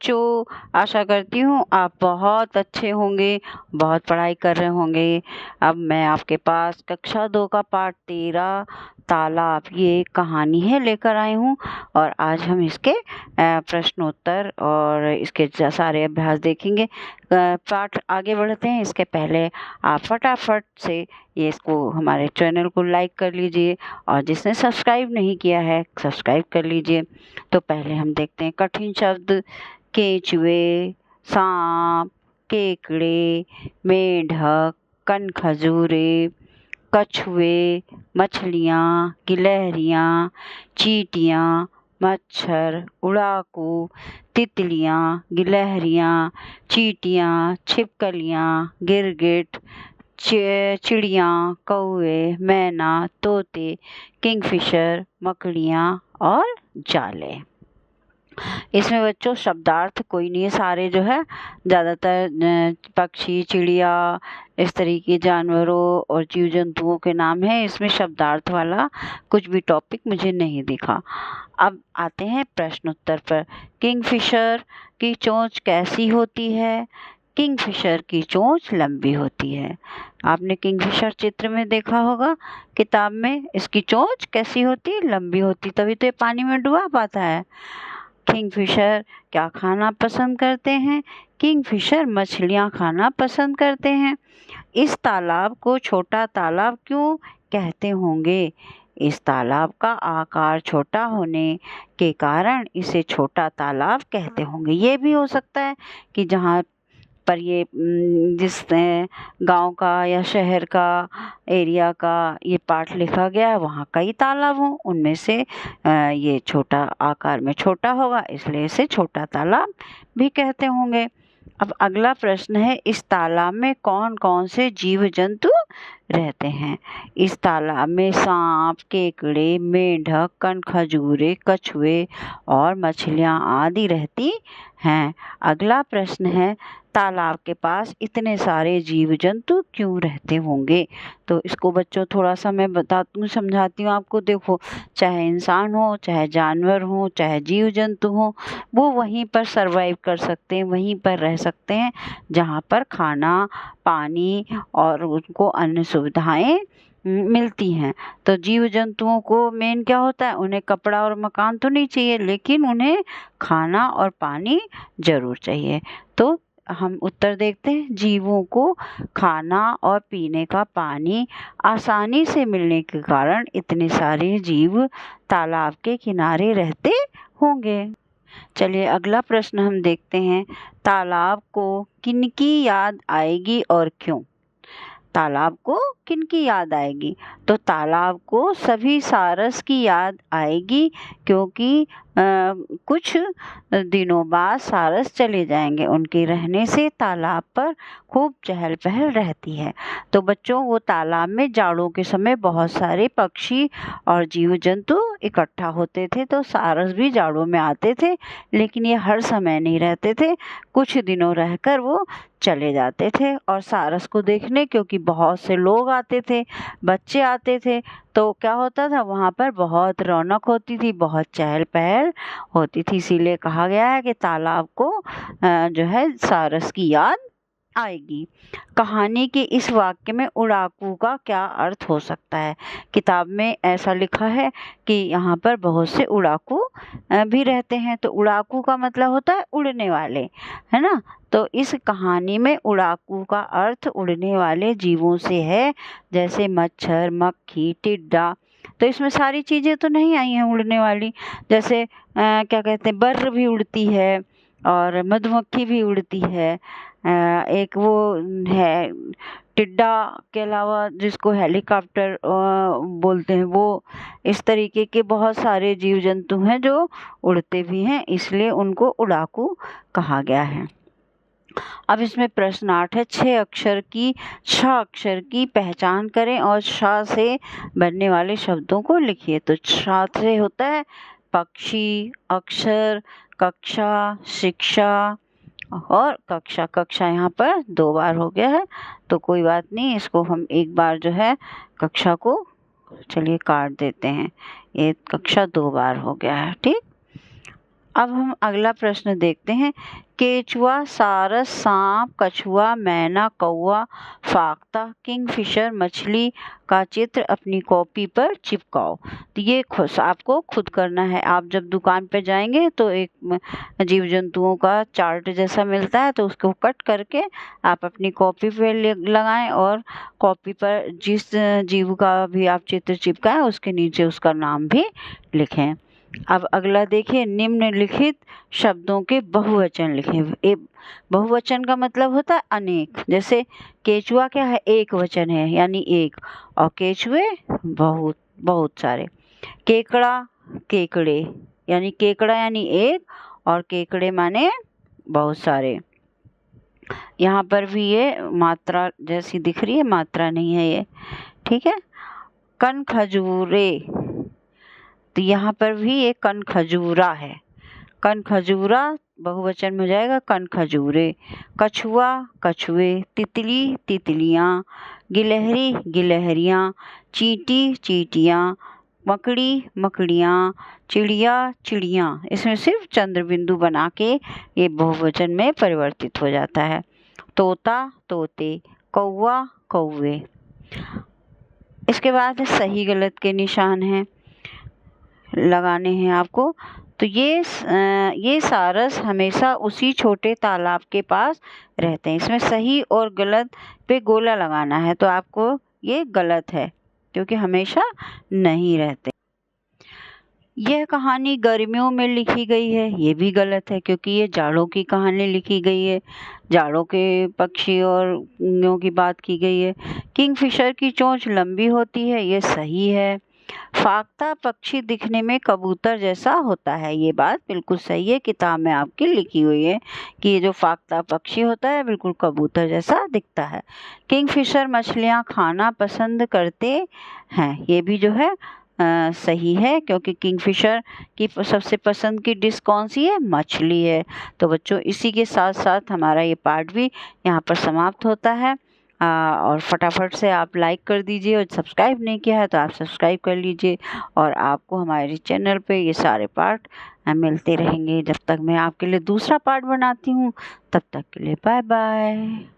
जो आशा करती हूँ आप बहुत अच्छे होंगे, बहुत पढ़ाई कर रहे होंगे। अब मैं आपके पास कक्षा 2 का पाठ 13 तालाब ये कहानी है लेकर आई हूँ और आज हम इसके प्रश्नोत्तर और इसके सारे अभ्यास देखेंगे। पाठ आगे बढ़ते हैं इसके पहले आप फटाफट से ये इसको हमारे चैनल को लाइक कर लीजिए और जिसने सब्सक्राइब नहीं किया है सब्सक्राइब कर लीजिए। तो पहले हम देखते हैं कठिन शब्द। केंचुए, सांप, केकड़े, मेंढक, कनखजूरे, कछुए, मछलियाँ, गिलहरियाँ, चींटियाँ, मच्छर, उड़ाकू, तितलियाँ, गिलहरियाँ, चींटियाँ, छिपकलियाँ, गिरगिट, चिड़ियाँ, कौवे, मैना, तोते, किंगफिशर, मकड़ियाँ और जाले। इसमें बच्चों शब्दार्थ कोई नहीं है, सारे जो है ज़्यादातर पक्षी, चिड़िया, इस तरीके जानवरों और जीव जंतुओं के नाम है। इसमें शब्दार्थ वाला कुछ भी टॉपिक मुझे नहीं दिखा। अब आते हैं प्रश्न उत्तर पर। किंगफिशर की चोंच कैसी होती है? किंगफिशर की चोंच लंबी होती है। आपने किंगफिशर चित्र में देखा होगा किताब में। इसकी चोंच कैसी होती है? लंबी होती, तभी तो ये पानी में डुबा पाता है। किंगफिशर क्या खाना पसंद करते हैं? किंगफिशर मछलियाँ खाना पसंद करते हैं। इस तालाब को छोटा तालाब क्यों कहते होंगे? इस तालाब का आकार छोटा होने के कारण इसे छोटा तालाब कहते होंगे। ये भी हो सकता है कि जहाँ पर ये जिस गांव का या शहर का एरिया का ये पाठ लिखा गया है वहाँ कई तालाब हों, उनमें से ये छोटा आकार में छोटा होगा इसलिए इसे छोटा तालाब भी कहते होंगे। अब अगला प्रश्न है, इस तालाब में कौन कौन से जीव जंतु रहते हैं? इस तालाब में सांप, केकड़े, मेंढक, कनखजूरे, कछुए और मछलियाँ आदि रहती हैं। अगला प्रश्न है, तालाब के पास इतने सारे जीव जंतु क्यों रहते होंगे? तो इसको बच्चों थोड़ा सा मैं बताती हूँ, समझाती हूँ आपको। देखो, चाहे इंसान हो, चाहे जानवर हो, चाहे जीव जंतु हो, वो वहीं पर सरवाइव कर सकते हैं, वहीं पर रह सकते हैं जहाँ पर खाना, पानी और उनको अन्य सुविधाएं मिलती हैं। तो जीव जंतुओं को मेन क्या होता है, उन्हें कपड़ा और मकान तो नहीं चाहिए लेकिन उन्हें खाना और पानी जरूर चाहिए। तो हम उत्तर देखते हैं, जीवों को खाना और पीने का पानी आसानी से मिलने के कारण इतने सारे जीव तालाब के किनारे रहते होंगे। चलिए अगला प्रश्न हम देखते हैं, तालाब को किनकी याद आएगी और क्यों? तालाब को किनकी याद आएगी? तो तालाब को सभी सारस की याद आएगी क्योंकि कुछ दिनों बाद सारस चले जाएंगे। उनके रहने से तालाब पर खूब चहल पहल रहती है। तो बच्चों, वो तालाब में जाड़ों के समय बहुत सारे पक्षी और जीव जंतु इकट्ठा होते थे, तो सारस भी जाड़ों में आते थे लेकिन ये हर समय नहीं रहते थे, कुछ दिनों रहकर वो चले जाते थे। और सारस को देखने क्योंकि बहुत से लोग आते थे, बच्चे आते थे, तो क्या होता था, वहाँ पर बहुत रौनक होती थी, बहुत चहल पहल होती थी। इसीलिए कहा गया है कि तालाब को जो है सारस की याद आएगी। कहानी के इस वाक्य में उड़ाकू का क्या अर्थ हो सकता है? किताब में ऐसा लिखा है कि यहाँ पर बहुत से उड़ाकू भी रहते हैं। तो उड़ाकू का मतलब होता है उड़ने वाले, है ना। तो इस कहानी में उड़ाकू का अर्थ उड़ने वाले जीवों से है, जैसे मच्छर, मक्खी, टिड्डा। तो इसमें सारी चीज़ें तो नहीं आई हैं उड़ने वाली, जैसे क्या कहते हैं, बर्र भी उड़ती है और मधुमक्खी भी उड़ती है। एक वो है टिड्डा के अलावा जिसको हेलीकॉप्टर बोलते हैं, वो इस तरीके के बहुत सारे जीव जंतु हैं जो उड़ते भी हैं, इसलिए उनको उड़ाकू कहा गया है। अब इसमें प्रश्न 8 है, 6 अक्षर की पहचान करें और श से बनने वाले शब्दों को लिखिए। तो श से होता है पक्षी, अक्षर, कक्षा, शिक्षा और कक्षा। कक्षा यहाँ पर 2 बार हो गया है तो कोई बात नहीं, इसको हम एक बार जो है कक्षा को चलिए काट देते हैं, ये कक्षा 2 बार हो गया है, ठीक। अब हम अगला प्रश्न देखते हैं। केचुआ, सारस, सांप, कछुआ, मैना, कौवा, फाख्ता, किंगफिशर मछली का चित्र अपनी कॉपी पर चिपकाओ। तो ये आपको खुद करना है। आप जब दुकान पे जाएंगे तो एक जीव जंतुओं का चार्ट जैसा मिलता है, तो उसको कट करके आप अपनी कॉपी पे लगाएं और कॉपी पर जिस जीव का भी आप चित्र चिपकाएं उसके नीचे उसका नाम भी लिखें। अब अगला देखिए, निम्नलिखित शब्दों के बहुवचन लिखें। बहुवचन का मतलब होता है अनेक। जैसे केचुआ क्या है, एक वचन है यानी एक, और केचुए बहुत बहुत सारे। केकड़ा, केकड़े, यानी केकड़ा यानी एक और केकड़े माने बहुत सारे। यहाँ पर भी ये मात्रा जैसी दिख रही है, मात्रा नहीं है ये, ठीक है। कन खजूरे, तो यहाँ पर भी ये कन खजूरा है। कन खजूरा बहुवचन में हो जाएगा कन खजूरे। कछुआ, कछुए। तितली, तितलियाँ। गिलहरी, गिलहरियाँ। चींटी, चींटियाँ। मकड़ी, मकड़ियाँ। चिड़िया, चिड़ियाँ। इसमें सिर्फ चंद्र बिंदु बना के ये बहुवचन में परिवर्तित हो जाता है। तोता, तोते। कौवा, कौवे। इसके बाद सही गलत के निशान हैं, लगाने हैं आपको। तो ये सारस हमेशा उसी छोटे तालाब के पास रहते हैं। इसमें सही और गलत पे गोला लगाना है, तो आपको ये गलत है क्योंकि हमेशा नहीं रहते। यह कहानी गर्मियों में लिखी गई है, ये भी गलत है क्योंकि ये जाड़ों की कहानी लिखी गई है। जाड़ों के पक्षी और उंगलियों की बात की गई है। किंगफिशर की चोंच लंबी होती है, ये सही है। फाख्ता पक्षी दिखने में कबूतर जैसा होता है, ये बात बिल्कुल सही है। किताब में आपकी लिखी हुई है कि ये जो फाख्ता पक्षी होता है बिल्कुल कबूतर जैसा दिखता है। किंगफिशर मछलियाँ खाना पसंद करते हैं, ये भी जो है सही है क्योंकि किंगफिशर की सबसे पसंद की डिश कौन सी है, मछली है। तो बच्चों इसी के साथ साथ हमारा ये पार्ट भी यहाँ पर समाप्त होता है। और फटाफट से आप लाइक कर दीजिए, और सब्सक्राइब नहीं किया है तो आप सब्सक्राइब कर लीजिए। और आपको हमारे चैनल पे ये सारे पार्ट मिलते रहेंगे। जब तक मैं आपके लिए दूसरा पार्ट बनाती हूँ, तब तक के लिए बाय बाय।